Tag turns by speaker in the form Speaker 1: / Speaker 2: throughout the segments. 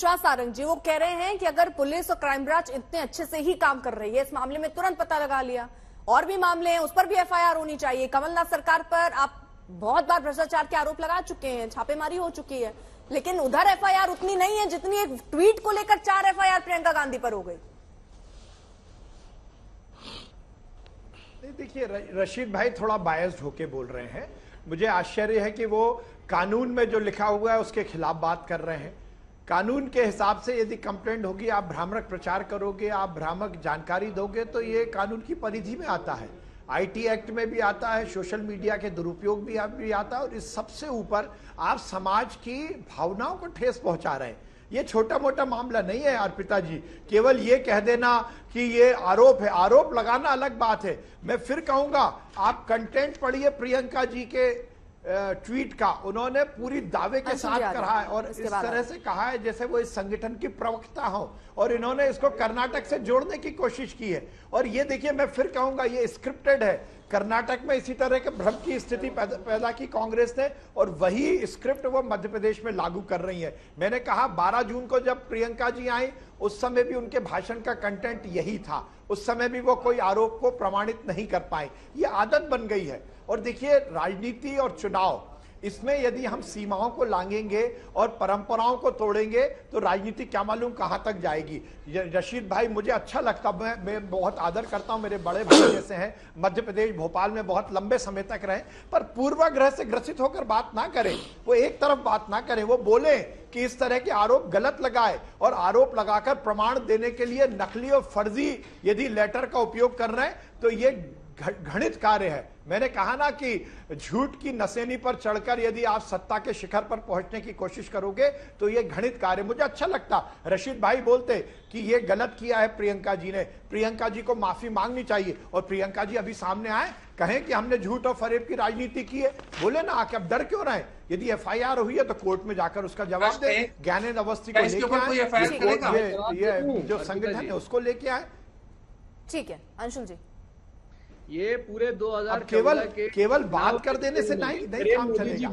Speaker 1: विश्वास सारंग जी वो कह रहे हैं कि अगर पुलिस और क्राइम ब्रांच इतने अच्छे से ही काम कर रही है, इस मामले में तुरंत पता लगा लिया, और भी मामले हैं उस पर भी एफआईआर होनी चाहिए। कमलनाथ सरकार पर आप बहुत बार भ्रष्टाचार के आरोप लगा चुके हैं, छापेमारी हो चुकी है, लेकिन उधर एफआईआर उतनी नहीं है जितनी एक ट्वीट को लेकर 4 एफआईआर प्रियंका गांधी पर हो गई।
Speaker 2: देखिए, रशीद भाई थोड़ा बायस्ड होके बोल रहे हैं। मुझे आश्चर्य है कि वो कानून में जो लिखा हुआ है उसके खिलाफ बात कर रहे हैं। कानून के हिसाब से यदि कंप्लेंट होगी, आप भ्रामक प्रचार करोगे, आप भ्रामक जानकारी दोगे, तो ये कानून की परिधि में आता है। आईटी एक्ट में भी आता है, सोशल मीडिया के दुरुपयोग भी आता है, और इस सबसे ऊपर आप समाज की भावनाओं को ठेस पहुंचा रहे हैं। ये छोटा मोटा मामला नहीं है अर्पिता जी। केवल ये कह देना कि ये आरोप है, आरोप लगाना अलग बात है। मैं फिर कहूंगा, आप कंटेंट पढ़िए प्रियंका जी के ट्वीट का। उन्होंने पूरी दावे के साथ कहा है और इस तरह से कहा है जैसे वो इस संगठन की प्रवक्ता हो, और इन्होंने इसको कर्नाटक से जोड़ने की कोशिश की है। और ये देखिए, मैं फिर कहूंगा, ये स्क्रिप्टेड है। कर्नाटक में इसी तरह के भ्रम की स्थिति पैदा की कांग्रेस ने, और वही स्क्रिप्ट वो मध्य प्रदेश में लागू कर रही है। मैंने कहा 12 जून को जब प्रियंका जी आई, उस समय भी उनके भाषण का कंटेंट यही था। उस समय भी वो कोई आरोप को प्रमाणित नहीं कर पाए। ये आदत बन गई है। और देखिए, राजनीति और चुनाव, इसमें यदि हम सीमाओं को लांघेंगे और परंपराओं को तोड़ेंगे तो राजनीति क्या मालूम कहां तक जाएगी। रशीद भाई, मुझे अच्छा लगता, मैं बहुत आदर करता हूं, मेरे बड़े भाई जैसे हैं, मध्य प्रदेश भोपाल में बहुत लंबे समय तक रहे, पर पूर्वाग्रह से ग्रसित होकर बात ना करें, वो एक तरफ बात ना करें। वो बोले कि इस तरह के आरोप गलत लगाए, और आरोप लगाकर प्रमाण देने के लिए नकली और फर्जी यदि लेटर का उपयोग कर रहे हैं तो ये घृणित कार्य है। मैंने कहा ना कि झूठ की नसेनी पर चढ़कर यदि आप सत्ता के शिखर पर पहुंचने की कोशिश करोगे तो ये घृणित कार्य। मुझे अच्छा लगता रशीद भाई बोलते कि ये गलत किया है प्रियंका जी ने, प्रियंका जी को माफी मांगनी चाहिए, और प्रियंका जी अभी सामने आए, कहें कि हमने झूठ और फरेब की राजनीति की है। बोले ना आके, अब डर क्यों रहे? यदि एफआईआर हुई है तो कोर्ट में जाकर उसका जवाब दे। ज्ञानेंद्र अवस्थी को लेके आए, ये जो संगठन है उसको लेके आए।
Speaker 1: ठीक है अंशुल जी,
Speaker 3: ये पूरे 2000
Speaker 2: केवल बात कर देने से नहीं काम चलेगा।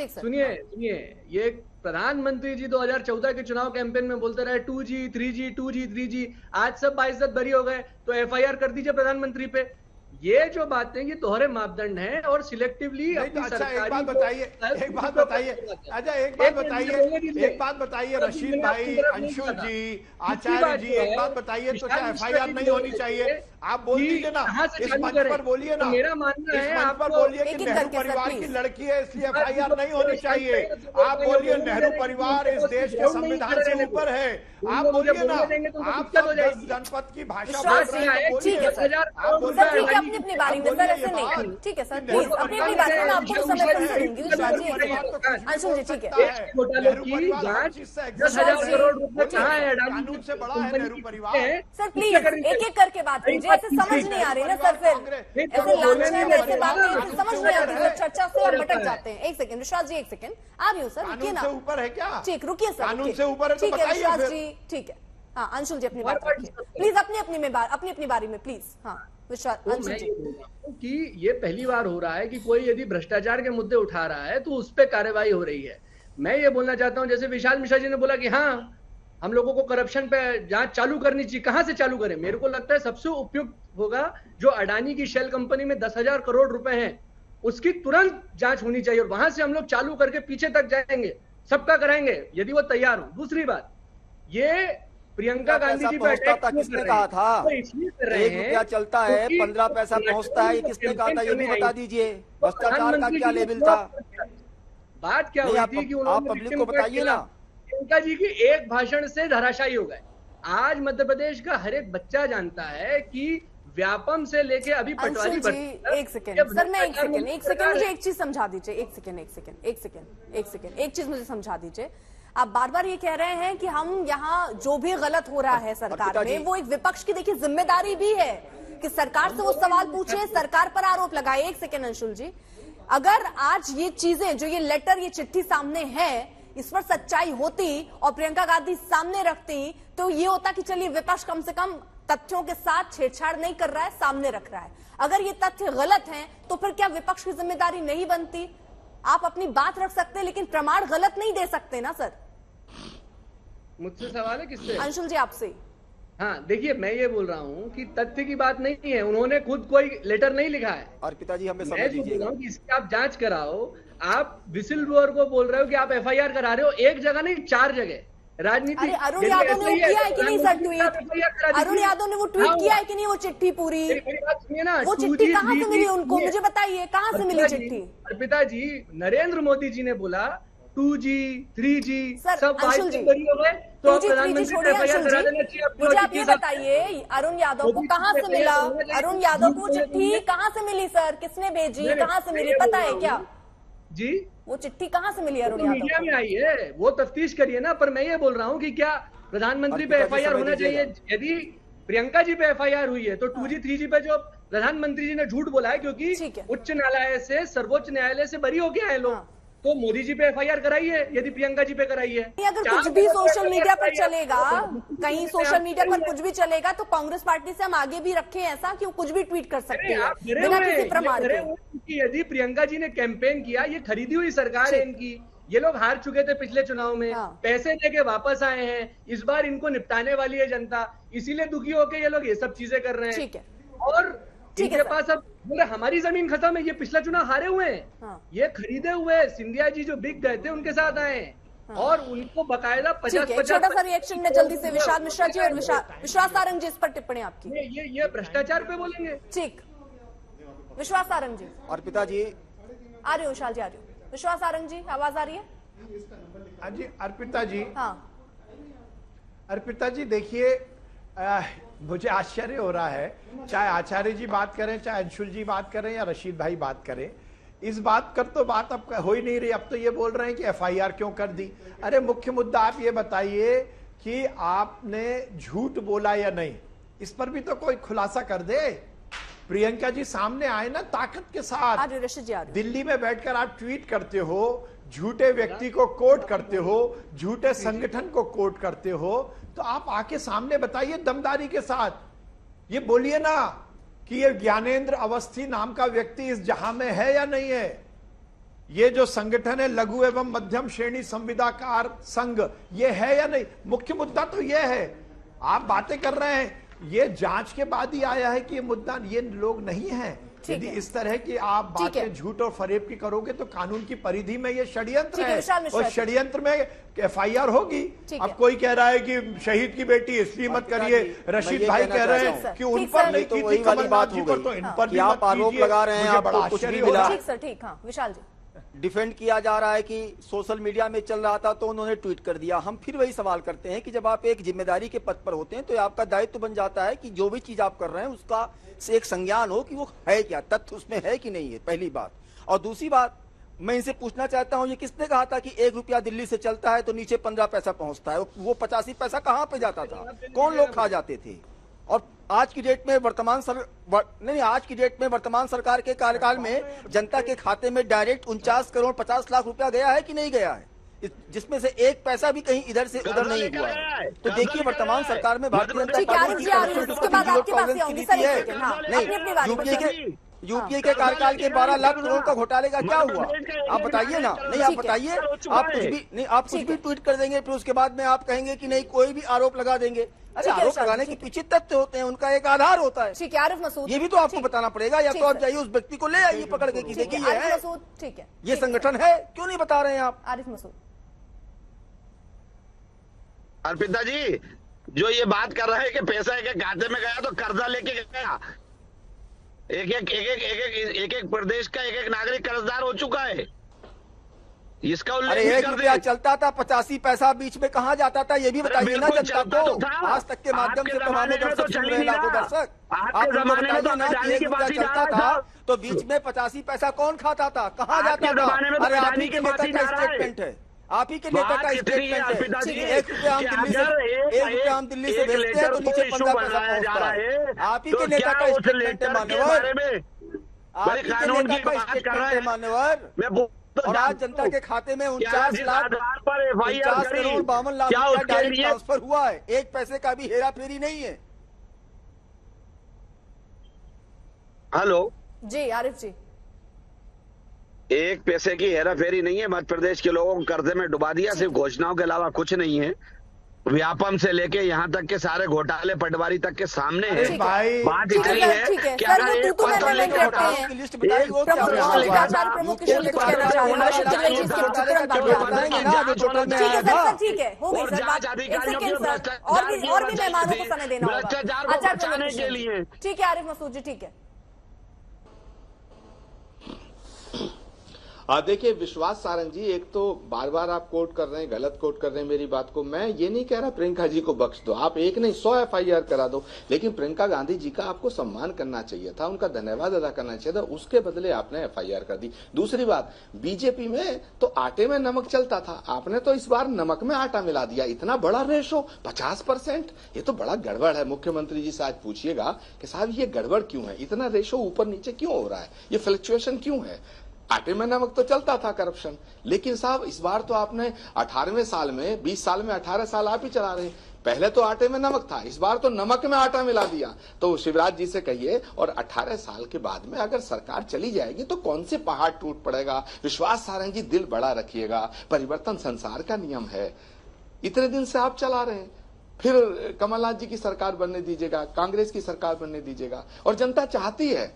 Speaker 3: सुनिए, ये प्रधानमंत्री जी 2014 के चुनाव कैंपेन में बोलते रहे 2G 3G। आज सब बाइज्जत बरी हो गए, तो एफआईआर कर दीजिए प्रधानमंत्री पे। ये जो बातें, ये दोहरे मापदंड हैं और सिलेक्टिवली अपनी सरकारी।
Speaker 2: एक बात बताइए, अच्छा एक बात बताइए रशीद भाई, अंशुल जी, आचार्य जी, एक बात बताइए, तो क्या एफआईआर नहीं होनी चाहिए? आप बोल दीजिए ना, इस मंच पर बोलिए ना,
Speaker 3: मेरा मानना है,
Speaker 2: आप पर बोलिए कि नेहरू परिवार की लड़की है इसलिए एफआईआर नहीं होनी चाहिए। आप बोलिए नेहरू परिवार इस देश के संविधान से ऊपर है। आप बोलिए ना, आप 10 जनपद की भाषा बोल रहे हैं,
Speaker 1: अपनी बारी में सर, ऐसे नहीं। ठीक है सर, प्लीज अपनी बारी में आपको समय पर अंशुल जी। ठीक है,
Speaker 3: घोटालों की जांच 10,000 करोड़ रुपए कहाँ है?
Speaker 2: कानून से बड़ा है नेहरू परिवार।
Speaker 1: सर प्लीज एक एक करके बात कीजिए, ऐसे समझ नहीं आ रही ना सर, फिर ऐसे लांछन ऐसे बातें समझ नहीं आती सर, चर्चा से हम भटक जाते हैं। एक सेकंड विश्वास जी, एक सेकंड आ रही हूँ सर, रुकिए ना।
Speaker 2: ऊपर है क्या?
Speaker 1: ठीक, रुकिए सर,
Speaker 2: कानून से ऊपर है तो
Speaker 1: ठीक है
Speaker 2: बताइए
Speaker 1: विश्वास जी। ठीक है, हाँ अंशुल जी अपनी बात रखिए प्लीज, अपनी बारी में प्लीज। हाँ विश्वास, अंशुल जी।
Speaker 3: कि ये पहली बार हो रहा है कि कोई यदि भ्रष्टाचार के मुद्दे उठा रहा है तो उस पर कार्रवाई हो रही है। मैं ये बोलना चाहता हूं, जैसे विशाल मिश्रा जी ने बोला कि हाँ हम लोगों को करप्शन पे जांच चालू करनी चाहिए, कहां से चालू करें? मेरे को लगता है सबसे उपयुक्त होगा जो अडानी की शेल कंपनी में 10,000 करोड़ रुपए हैं, उसकी तुरंत जांच होनी चाहिए, और वहां से हम लोग चालू करके पीछे तक जाएंगे, सबका कराएंगे यदि वो तैयार हो। दूसरी बात, ये प्रियंका गांधी जी
Speaker 4: पहुंचता था, किसने कहा था? 1 रुपया चलता है, 15 पैसा पहुंचता है, किसने कहा था? ये भी बता दीजिए, भ्रष्टाचार का क्या लेवल था?
Speaker 3: बात क्या हुई थी कि
Speaker 4: आप पब्लिक को बताइए ना।
Speaker 3: प्रियंका जी की एक भाषण से धराशायी हो गए। आज मध्य प्रदेश का हर एक बच्चा जानता है कि व्यापम से लेके अभी पटवारी।
Speaker 1: एक सेकंड सर, मैं एक सेकंड मुझे एक चीज समझा दीजिए। एक सेकंड एक चीज मुझे समझा दीजिए। आप बार बार ये कह रहे हैं कि हम यहाँ जो भी गलत हो रहा है सरकार में, वो एक विपक्ष की देखिए जिम्मेदारी भी है कि सरकार से वो सवाल पूछे, सरकार पर आरोप लगाए। एक सेकंड अंशुल जी, अगर आज ये चीजें, जो ये लेटर, ये चिट्ठी सामने है, इस पर सच्चाई होती और प्रियंका गांधी सामने रखती, तो ये होता कि चलिए विपक्ष कम से कम तथ्यों के साथ छेड़छाड़ नहीं कर रहा है, सामने रख रहा है। अगर ये तथ्य गलत हैं तो फिर क्या विपक्ष की जिम्मेदारी नहीं बनती? आप अपनी बात रख सकते हैं लेकिन प्रमाण गलत नहीं दे सकते ना सर।
Speaker 3: मुझसे सवाल है किससे?
Speaker 1: अंशुल जी आपसे।
Speaker 3: हाँ देखिए, मैं ये बोल रहा हूँ कि तथ्य की बात नहीं है, उन्होंने खुद कोई लेटर नहीं लिखा है।
Speaker 4: और पिताजी हमें समझ
Speaker 3: मैं जो बोल
Speaker 4: लीजिएगा,
Speaker 3: रहा हूँ कि इसकी आप जांच कराओ। आप विसिल ब्लोअर को बोल रहे हो कि आप एफआईआर करा रहे हो, एक जगह नहीं 4 जगह। राजनीति
Speaker 1: अरे अरुण यादव ने वो किया है कि नहीं सर ट्वीट? अरुण यादव ने वो ट्वीट किया है कि नहीं वो चिट्ठी पूरी?
Speaker 3: मेरी बात सुनिए ना,
Speaker 1: वो चिट्ठी कहाँ से मिली उनको, मुझे बताइए कहाँ से मिली चिट्ठी?
Speaker 3: अर्पिता जी, नरेंद्र मोदी जी ने बोला 2G 3G
Speaker 1: सर,
Speaker 3: सब
Speaker 1: अंशुल जी,
Speaker 3: हो गए तो
Speaker 1: 2G 3G
Speaker 3: प्रधानमंत्री
Speaker 1: छोड़िए अंशुल जी, मुझे आप ये बताइए अरुण यादव को कहाँ से मिला? अरुण यादव को चिट्ठी कहाँ से मिली सर? किसने भेजी, कहाँ से मिली, पता है क्या
Speaker 3: जी?
Speaker 1: वो चिट्ठी कहाँ से मिली अरुण
Speaker 3: तो मीडिया
Speaker 1: यादव
Speaker 3: में आई है, वो तफ्तीश करिए ना। पर मैं ये बोल रहा हूँ कि क्या प्रधानमंत्री पे एफआईआर होना चाहिए? यदि प्रियंका जी पे एफआईआर हुई है तो 2G 3G पे जो प्रधानमंत्री जी ने झूठ बोला है, क्योंकि उच्च न्यायालय से सर्वोच्च न्यायालय से बरी हो गया है लोग, तो मोदी जी पे एफआईआर कराई है यदि प्रियंका जी पे कराई है।
Speaker 1: अगर कुछ भी सोशल मीडिया पर चलेगा, कहीं सोशल मीडिया पर कुछ भी चलेगा तो कांग्रेस पार्टी से हम आगे भी रखें ऐसा कि वो कुछ भी ट्वीट कर सकते हैं बिना किसी प्रमाण के।
Speaker 3: यदि प्रियंका जी ने कैंपेन किया, ये खरीदी हुई सरकार है इनकी, ये लोग हार चुके थे पिछले चुनाव में, पैसे देके वापस आए हैं, इस बार इनको निपटाने वाली है जनता, इसीलिए दुखी होकर ये लोग ये सब चीजें कर रहे हैं। और इनके पास अब बोले हमारी जमीन खत्म है, ये पिछला चुनाव हारे हुए हैं, ये खरीदे हुए सिंधिया जी जो बिक गए थे उनके साथ आए हैं, और उनको बकायदा 50-50।
Speaker 1: छोटा सा रिएक्शन में जल्दी से विशाल मिश्रा जी और विश्वास सारंग जी, इस पर टिप्पणी आपकी।
Speaker 3: ये भ्रष्टाचार पे बोलेंगे।
Speaker 1: ठीक, विश्वास सारंग जी।
Speaker 4: और पिताजी
Speaker 1: आ रही हो, विशाल जी आ रही हो। विश्वास सारंग जी आवाज आ रही है?
Speaker 2: हाँ जी अर्पिता जी।
Speaker 1: हाँ
Speaker 2: अर्पिता जी देखिए, मुझे आश्चर्य हो रहा है, चाहे आचार्य जी बात करें, चाहे अंशुल जी बात करें या रशीद भाई बात करें, इस बात कर तो बात अब हो ही नहीं रही। अब तो ये बोल रहे हैं कि एफआईआर क्यों कर दी। अरे मुख्य मुद्दा आप ये बताइए कि आपने झूठ बोला या नहीं, इस पर भी तो कोई खुलासा कर दे। प्रियंका जी सामने आए ना ताकत के साथ। दिल्ली में बैठकर आप ट्वीट करते हो, झूठे व्यक्ति को कोट करते हो, झूठे संगठन को कोट करते हो, तो आप आके सामने बताइए दमदारी के साथ। ये बोलिए ना कि ये ज्ञानेंद्र अवस्थी नाम का व्यक्ति इस जहां में है या नहीं है। ये जो संगठन है लघु एवं मध्यम श्रेणी संविदाकार संघ, ये है या नहीं। मुख्य मुद्दा तो ये है, आप बातें कर रहे हैं, ये जांच के बाद ही आया है कि ये मुद्दा, ये लोग नहीं है। यदि इस तरह की आप बातें झूठ और फरेब की करोगे तो कानून की परिधि में ये षड्यंत्र है, और षड्यंत्र में एफआईआर होगी। अब कोई कह रहा है कि शहीद की बेटी इसलिए मत करिए, रशीद भाई कह रहे हैं कि उन पर नहीं की थी कमलनाथ जी पर, तो इन पर भी
Speaker 4: आप आरोप लगा रहे हैं, आपको कुछ भी मिला।
Speaker 1: ठीक सर, ठीक। हाँ विशाल जी,
Speaker 4: डिफेंड किया जा रहा है कि सोशल मीडिया में चल रहा था तो उन्होंने ट्वीट कर दिया। हम फिर वही सवाल करते हैं कि जब आप एक जिम्मेदारी के पद पर होते हैं तो आपका दायित्व बन जाता है कि जो भी चीज आप कर रहे हैं उसका से एक संज्ञान हो कि वो है क्या, तथ्य उसमें है कि नहीं है, पहली बात। और दूसरी बात, मैं इनसे पूछना चाहता हूं, ये किसने कहा था कि 1 रुपया दिल्ली से चलता है तो नीचे 15 पैसा पहुंचता है? वो 85 पैसा कहां पे जाता था, कौन लोग खा जाते थे? और आज की डेट में आज की डेट में वर्तमान सरकार के कार्यकाल में जनता के खाते में डायरेक्ट 49 करोड़ 50 लाख रुपया गया है कि नहीं गया है, जिसमें से 1 पैसा भी कहीं इधर से उधर नहीं हुआ है। तो देखिए वर्तमान सरकार में भारतीय जनता पार्टी की यूपीए के कार्यकाल के 12 लाख करोड़ का घोटाले का क्या हुआ, आप बताइए ना। नहीं आप बताइए, आप कुछ भी ट्वीट कर देंगे, फिर उसके बाद में आप कहेंगे कि नहीं कोई भी आरोप लगा देंगे। अरे आरोप लगाने के पीछे तथ्य होते हैं, उनका एक आधार होता है।
Speaker 1: ठीक है आरिफ मसूद,
Speaker 4: ये भी तो आपको बताना पड़ेगा, या तो आप जाइए उस व्यक्ति को ले आइए पकड़ के कि देखिए ये है,
Speaker 1: ठीक है,
Speaker 4: ये संगठन है, क्यों नहीं बता रहे हैं आप?
Speaker 1: आरिफ मसूद।
Speaker 5: अर्पिता जी, जो ये बात कर रहे हैं कि पैसा एक खाते में गया तो कर्जा लेके गया, एक प्रदेश का एक नागरिक कर्जदार हो चुका है, इसका उल्लेख।
Speaker 4: अरे 1 रुपया चलता था, 85 पैसा बीच में कहाँ जाता था, ये भी बताइए ना जनता को। आज तक के माध्यम से तो हमें दर्शक सुन रहे लाखों दर्शक, आप बताइए ना कि 1 रुपया चलता था तो बीच में 85 पैसा कौन खाता था, कहाँ जाता था? अरे आप ही के नेता का स्टेटमेंट है, आप ही के नेता का स्टेटमेंट है। 1 रुपया हम दिल्ली से भेजते हैं तो नीचे 15 पैसा पहुंचता है। आप ही के नेता का स्टेटमेंट है मान्यवर, आप ही के नेता का स्टेटमेंट है मान्यवर। और आज जनता के खाते में 49 करोड़ 52 लाख रुपया डायरेक्ट ट्रांसफर हुआ है, 1 पैसे का भी हेरा फेरी नहीं है।
Speaker 5: हेलो
Speaker 1: जी आरिफ जी,
Speaker 5: एक पैसे की हेराफेरी नहीं है। मध्य प्रदेश के लोगों को कर्जे में डुबा दिया, सिर्फ घोषणाओं के अलावा कुछ नहीं है। व्यापम से लेके यहाँ तक के सारे घोटाले पटवारी तक के सामने है।
Speaker 2: भाई
Speaker 5: बात
Speaker 1: ठीक है
Speaker 5: इतनी
Speaker 1: सर,
Speaker 5: है
Speaker 1: ठीक है
Speaker 5: कि
Speaker 1: सर,
Speaker 5: अगर
Speaker 1: वो
Speaker 5: एक
Speaker 1: तू
Speaker 5: पत्र
Speaker 1: मैं
Speaker 5: लेके
Speaker 1: करते
Speaker 5: उठाओ,
Speaker 1: हैं।
Speaker 4: की लिस्ट बताइए वो क्या
Speaker 1: प्रमुख
Speaker 4: होगा?
Speaker 1: भ्रष्टाचार प्रमुख के लिए कुछ कहना चाह रहे हैं। रशीद द्विवेदी इसके तुरंत बाद
Speaker 4: बताएंगे ना, अभी टोटल में
Speaker 1: ठीक है
Speaker 4: आया
Speaker 1: सर,
Speaker 4: था।
Speaker 1: ठीक है, हो गई
Speaker 5: और
Speaker 1: सर बात।
Speaker 5: जांच
Speaker 1: एक
Speaker 5: अधिकारियों
Speaker 1: सेकंड
Speaker 5: के
Speaker 1: सर, और भी मेहमानों को समय देना होगा।
Speaker 5: भ्रष्टाचार को
Speaker 1: आचार्य
Speaker 5: बचाने
Speaker 1: प्रमुख
Speaker 5: के लिए।
Speaker 1: ठीक है आरिफ मसूद जी, ठीक है।
Speaker 6: देखिए विश्वास सारंग जी, एक तो बार बार आप कोट कर रहे हैं, गलत कोट कर रहे हैं मेरी बात को। मैं ये नहीं कह रहा प्रियंका जी को बख्श दो, आप एक नहीं 100 FIR करा दो, लेकिन प्रियंका गांधी जी का आपको सम्मान करना चाहिए था, उनका धन्यवाद अदा करना चाहिए था, उसके बदले आपने FIR कर दी। दूसरी बात, बीजेपी में तो आटे में नमक चलता था, आपने तो इस बार नमक में आटा मिला दिया। इतना बड़ा रेशो 50%, ये तो बड़ा गड़बड़ है। मुख्यमंत्री जी से आज पूछिएगा कि साहब ये गड़बड़ क्यों है, इतना रेशो ऊपर नीचे क्यों हो रहा है, ये फ्लक्चुएशन क्यों है। आटे में नमक तो चलता था करप्शन, लेकिन साहब इस बार तो आपने 18वें साल में, 20 साल में 18 साल आप ही चला रहे हैं। पहले तो आटे में नमक था, इस बार तो नमक में आटा मिला दिया। तो शिवराज जी से कहिए, और 18 साल के बाद में अगर सरकार चली जाएगी तो कौन से पहाड़ टूट पड़ेगा। विश्वास सारंग जी, दिल बड़ा रखिएगा, परिवर्तन संसार का नियम है। इतने दिन से आप चला रहे हैं, फिर कमलनाथ जी की सरकार बनने दीजिएगा, कांग्रेस की सरकार बनने दीजिएगा। और जनता चाहती है,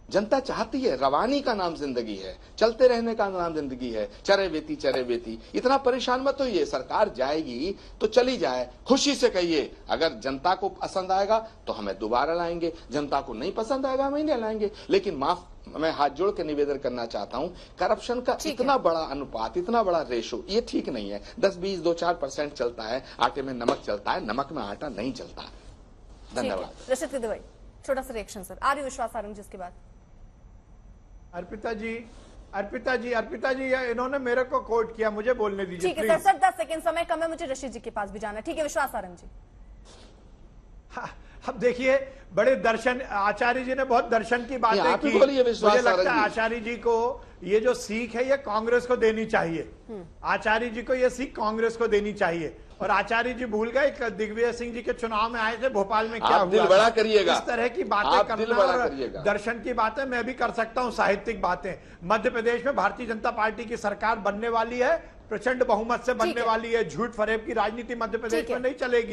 Speaker 6: जनता चाहती है, रवानी का नाम जिंदगी है, चलते रहने का नाम जिंदगी है, चरे बेती। इतना परेशान मत होइए, सरकार जाएगी तो चली जाए, खुशी से कहिए। अगर जनता को पसंद आएगा तो हमें दोबारा लाएंगे, जनता को नहीं पसंद आएगा हमें नहीं लाएंगे। लेकिन मैं हाथ जोड़ के निवेदन करना चाहता हूं, करप्शन का इतना बड़ा अनुपात, इतना बड़ा रेशो, ये ठीक नहीं है। 10, 20, 2-4% चलता है, आटे में नमक चलता है, नमक में आटा नहीं चलता। धन्यवाद।
Speaker 1: रशीद द्विवेदी, छोटा सा रिएक्शन सर। आ रही विश्वास सारंग जिसके बाद
Speaker 2: अर्पिता जी, इन्होंने मेरे को कोट किया, मुझे बोलने दीजिए।
Speaker 1: ठीक है सर, 10 सेकंड समय कम है, मुझे रशीद जी के पास भी जाना है। ठीक है विश्वास सारंग जी।
Speaker 2: हाँ, अब देखिए, बड़े दर्शन, आचार्य जी ने बहुत दर्शन की बातें
Speaker 6: आप ही
Speaker 2: की।
Speaker 6: बोलिए विश्वास
Speaker 2: मुझे लगता
Speaker 6: सारंग
Speaker 2: है
Speaker 6: जी।
Speaker 2: आचार्य जी को ये जो सीख है ये कांग्रेस को देनी चाहिए। आचार्य जी को ये सीख कांग्रेस को देनी चाहिए। और आचार्य जी भूल गए दिग्विजय सिंह जी के चुनाव में आए थे भोपाल में, क्या
Speaker 6: आप दिल
Speaker 2: हुआ
Speaker 6: बड़ा
Speaker 2: था।
Speaker 6: करिएगा,
Speaker 2: इस तरह की बातें
Speaker 6: आप दिल
Speaker 2: करना
Speaker 6: बड़ा
Speaker 2: और
Speaker 6: करिएगा।
Speaker 2: दर्शन की बातें मैं भी कर सकता हूं, साहित्यिक बातें। मध्य प्रदेश में भारतीय जनता पार्टी की सरकार बनने वाली है, प्रचंड बहुमत से बनने वाली है। झूठ फरेब की राजनीति मध्य प्रदेश में नहीं चलेगी।